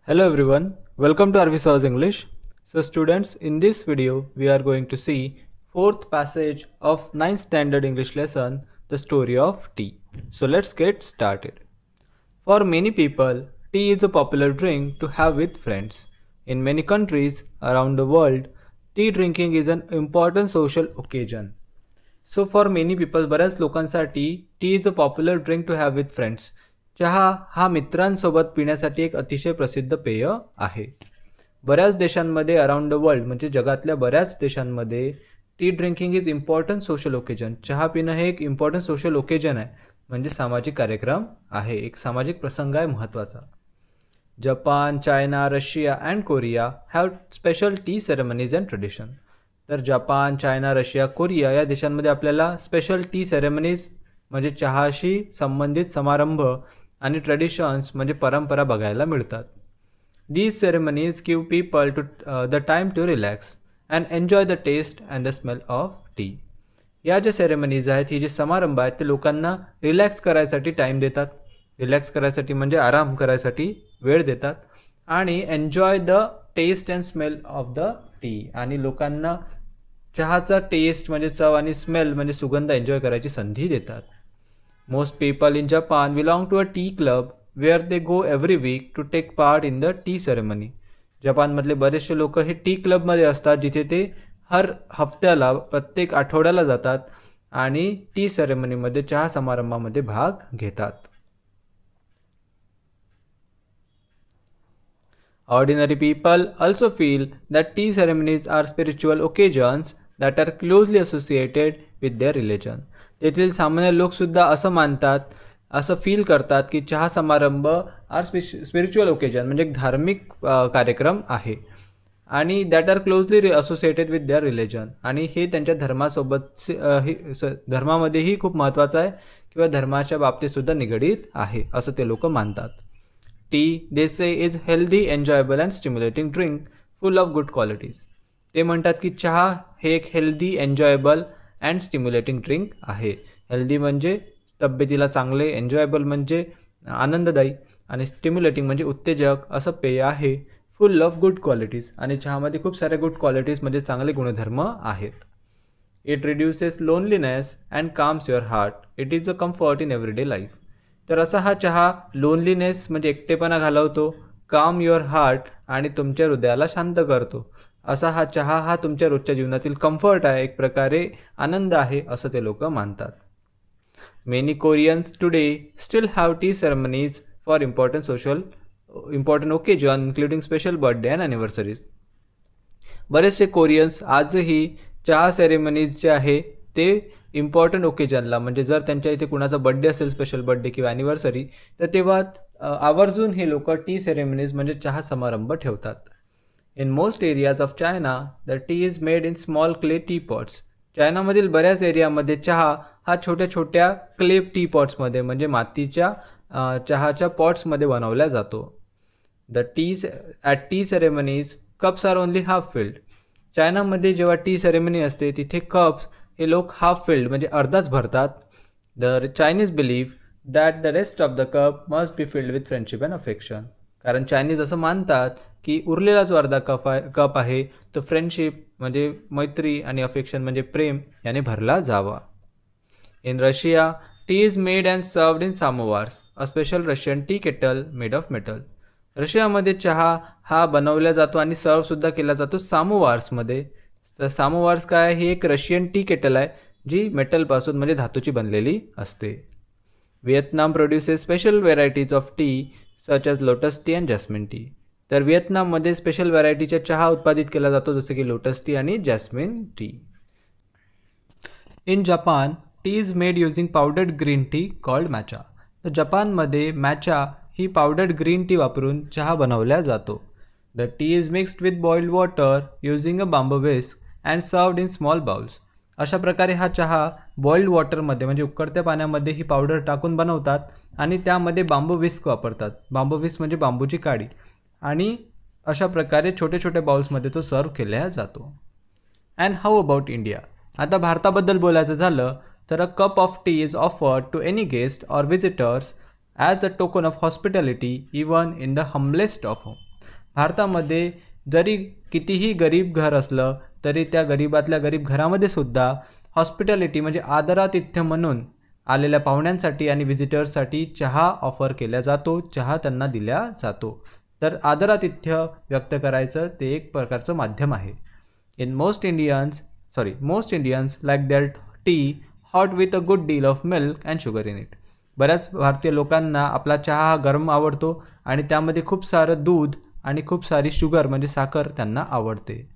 Hello everyone, welcome to Arvi's House English. So students, in this video we are going to see fourth passage of 9th standard English lesson, the story of tea. So let's get started. For many people, tea is a popular drink to have with friends. In many countries around the world, tea drinking is an important social occasion. So for many people, बऱ्याच लोकांसाठी tea is a popular drink to have with friends. चहा हा मित्रांसोबत पिण्यासाठी एक अतिशय प्रसिद्ध पेय आहे. बऱ्याच देशांमध्ये अराउंड द वर्ल्ड म्हणजे जगातल्या बऱ्याच देशांमध्ये T drinking is important social occasion. चहा पिणं हे एक इम्पॉर्टंट सोशल ओकेजन आहे, म्हणजे सामाजिक कार्यक्रम आहे, एक सामाजिक प्रसंग आहे महत्त्वाचा. Japan, China, Russia and Korea have special T ceremonies and tradition. तर जपान, चायना, रशिया, कोरिया या देशांमध्ये आपल्याला स्पेशल टी सेरेमनीज म्हणजे चहाशी संबंधित समारंभ आणि ट्रेडिशन्स म्हणजे परंपरा बघायला मिळतात. These ceremonies give people to the time to relax and enjoy the taste and the smell of tea. या ज्या सेरेमनीज आहेत, ही जे समारंभ आहेत, ते लोकांना रिलॅक्स करायसाठी टाईम देतात. रिलॅक्स करायसाठी म्हणजे आराम करायसाठी वेळ देतात आणि enjoy the taste and smell of the tea, आणि लोकांना चहाचा टेस्ट म्हणजे चव आणि स्मेल म्हणजे सुगंध एन्जॉय करायची संधी देतात. Most people in Japan belong to a tea club where they go every week to take part in the tea ceremony. जपानमधले बरेचसे लोक हे टी क्लबमध्ये असतात, जिथे ते हर हफ्त्याला प्रत्येक आठवड्याला जातात आणि टी सेरेमनीमध्ये चहा समारंभामध्ये भाग घेतात. Ordinary people also feel that tea ceremonies are spiritual occasions that are closely associated with their religion. तेथील सामान्य लोकसुद्धा असं मानतात, असं फील करतात की चहा समारंभ आर स्पिरिच्युअल ओकेजन म्हणजे एक धार्मिक कार्यक्रम आहे आणि that are closely associated with their religion, आणि हे त्यांच्या धर्मासोबत धर्मामध्येही खूप महत्त्वाचं आहे किंवा धर्माच्या बाबतीतसुद्धा निगडीत आहे असं ते लोक मानतात. Tea, they say, is healthy, enjoyable and stimulating drink full of good qualities. ते म्हणतात की चहा हे एक healthy, enjoyable and stimulating drink आहे. हेल्दी म्हणजे तब्येतीला चांगले, एन्जॉयबल म्हणजे आनंददायी आणि स्टिम्युलेटिंग म्हणजे उत्तेजक असं पेय आहे. फुल ऑफ गुड क्वालिटीज, आणि चहामध्ये खूप सारे गुड क्वालिटीज म्हणजे चांगले गुणधर्म आहेत. It reduces loneliness and calms your heart. It is a comfort in everyday life. तर असा हा चहा लोनलीनेस म्हणजे एकटेपणा घालवतो, काम युअर हार्ट आणि तुमच्या हृदयाला शांत करतो. असा हा चहा हा तुमच्या रोजच्या जीवनातील कम्फर्ट आहे, एक प्रकारे आनंद आहे असं ते लोक मानतात. Many Koreans today still have tea ceremonies for important occasion including special birthday and anniversaries. बरेचसे कोरियन्स आजही चहा सेरेमनीज जे आहे ते इम्पॉर्टंट ओकेजनला, म्हणजे जर त्यांच्या इथे कुणाचा बड्डे असेल, स्पेशल बड्डे किंवा ॲनिव्हर्सरी, तर तेव्हा आवर्जून हे लोक टी सेरेमनीज म्हणजे चहा समारंभ ठेवतात. In most areas of China the tea is made in small clay tea pots. चायनामधील बऱ्याच एरियामध्ये चहा हा छोट्या छोट्या क्ले टी पॉट्समध्ये म्हणजे मातीच्या चहाच्या पॉट्समध्ये बनवला जातो. The tea ceremonies cups are only half filled. चायनामध्ये जेव्हा टी सेरेमनी असते तिथे कप्स हे लोक हाफ फिल्ड म्हणजे अर्धाच भरतात. The Chinese believe that the rest of the cup must be filled with friendship and affection. कारण चायनीज असं मानतात की उरलेला जो अर्धा कप आहे तो फ्रेंडशिप म्हणजे मैत्री आणि अफेक्शन म्हणजे प्रेम याने भरला जावा. In Russia tea is made and served in samovars, a special Russian tea kettle made of metal. रशियामध्ये चहा हा बनवला जातो आणि सर्वसुद्धा केला जातो सामोवार्समध्ये. तर सामोवार्स काय, ही एक रशियन टी केटल आहे जी मेटलपासून म्हणजे धातूची बनलेली असते. Vietnam produces special varieties of T such as lotus T and jasmine T. तर व्हिएतनाममध्ये स्पेशल व्हेरायटीचा चहा उत्पादित केला जातो, जसे की लोटस टी आणि jasmine tea. In Japan tea is made using powdered green tea called matcha. तर जपानमध्ये मॅचा ही पावडर्ड ग्रीन टी वापरून चहा बनवला जातो. The tea is mixed with boiled water using a bamboo whisk and served in small bowls. अशा प्रकारे हा चहा बॉइल्ड वॉटरमध्ये म्हणजे उकळत्या पाण्यामध्ये ही पावडर टाकून बनवतात आणि त्यामध्ये बांबू विस्क वापरतात. बांबू विस्क म्हणजे बांबूची काडी, आणि अशा प्रकारे छोटे छोटे बाउल्समध्ये तो सर्व केला जातो. And how about India. आता भारताबद्दल बोलायचं झालं तर a cup of tea is offered to any guest or visitors as a token of hospitality even in the humblest of home. भारतामध्ये जरी कितीही गरीब घर असलं तरी त्या गरीबातल्या गरीब घरामध्ये सुद्धा हॉस्पिटॅलिटी म्हणजे आदरातिथ्य म्हणून आलेल्या पाहुण्यांसाठी आणि व्हिजिटर्ससाठी चहा ऑफर केला जातो, चहा त्यांना दिला जातो. तर आदरातिथ्य व्यक्त करायचं ते एक प्रकारचं माध्यम आहे. Most Indians like their tea hot with a good deal of milk and sugar in it. बऱ्याच भारतीय लोकांना आपला चहा हा गरम आवडतो आणि त्यामध्ये खूप सारं दूध आणि खूप सारी शुगर म्हणजे साखर त्यांना आवडते.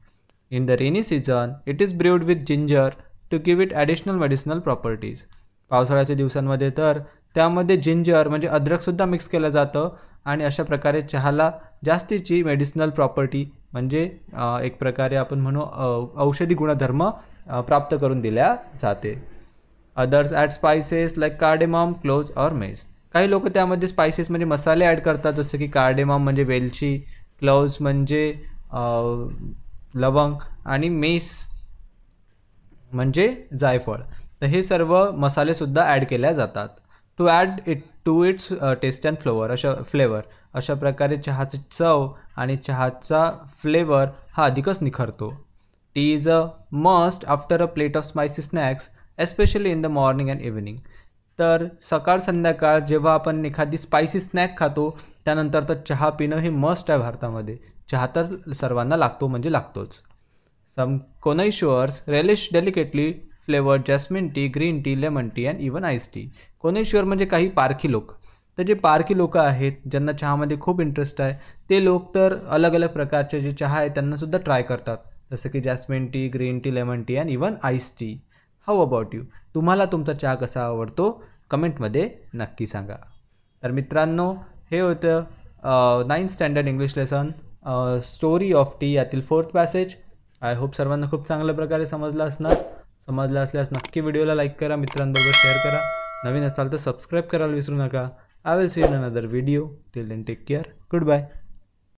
In the rainy season it is brewed with ginger to give it additional medicinal properties. पावसाळ्याच्या दिवसांमध्ये तर त्यामध्ये जिंजर म्हणजे अद्रकसुद्धा मिक्स केलं जातं आणि अशा प्रकारे चहाला जास्तीची मेडिसिनल प्रॉपर्टी म्हणजे एक प्रकारे आपण म्हणू औषधी गुणधर्म प्राप्त करून दिल्या जाते. Others add spices like cardamom, cloves और मेस. काही लोक त्यामध्ये स्पायसेस म्हणजे मसाले ॲड करतात, जसं की कार्डेमम म्हणजे वेलची, क्लोव्ज म्हणजे लवंग आणि मेस म्हणजे जायफळ. तर हे सर्व मसालेसुद्धा ॲड केल्या जातात to add it to its taste and flavour. अशा प्रकारे चहाची चव आणि चहाचा फ्लेवर हा अधिकच निखरतो. Tea is a must after a plate of spicy snacks especially in the morning and evening. तर सकाळ संध्याकाळ जेव्हा आपण एखादी स्पायसी स्नॅक खातो त्यानंतर तर चहा पिणं हे मस्ट आहे भारतामध्ये. चहा तर सर्वांना लागतो म्हणजे लागतोच. Some connoisseurs relish delicately flavoured jasmine tea, green tea, lemon tea and even ice tea. Connoisseur म्हणजे काही पारखी लोक. तर जे पारखी लोक आहेत ज्यांना चहामध्ये खूप इंटरेस्ट आहे ते लोक तर अलग अलग प्रकारचे जे चहा आहे त्यांनासुद्धा ट्राय करतात, जसं की jasmine tea, green tea, lemon tea and even ice T. How about you? तुम्हाला तुमचा चहा कसा आवडतो कमेंटमध्ये नक्की सांगा. तर मित्रांनो, हे होतं 9th standard English lesson story of T यातील 4th पॅसेज. आय होप सर्वांना खूप चांगल्या प्रकारे समजलं असल्यास नक्की व्हिडिओला लाईक करा, मित्रांबरोबर शेअर करा. नवीन असाल तर सबस्क्राईब करायला विसरू नका. I will see you in another video. Till then take care. Good bye.